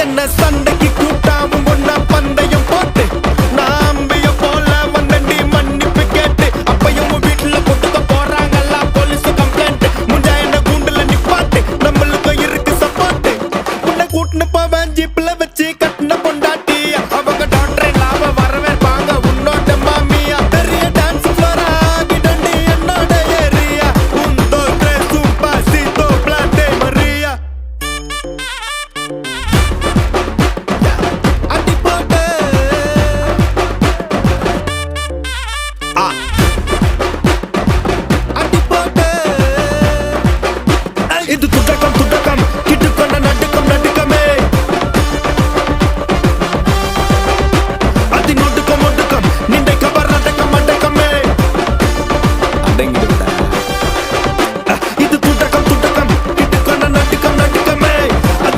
என்ன சண்டைக்கு கூட்டாவும் ஒன்னா பந்தயம் போட்டு நாம்பிய போல வந்தண்டி மன்னிப்பு கேட்டு அப்பையும் வீட்டுல கொட்டுக்க போறாங்கல்ல போலீஸ் கம்ப்ளைண்ட் முஞ்சா என்ன கூண்டுல நிப்பாட்டு நம்மளுக்கு இருக்கு சப்போர்ட் உன்னை கூட்டின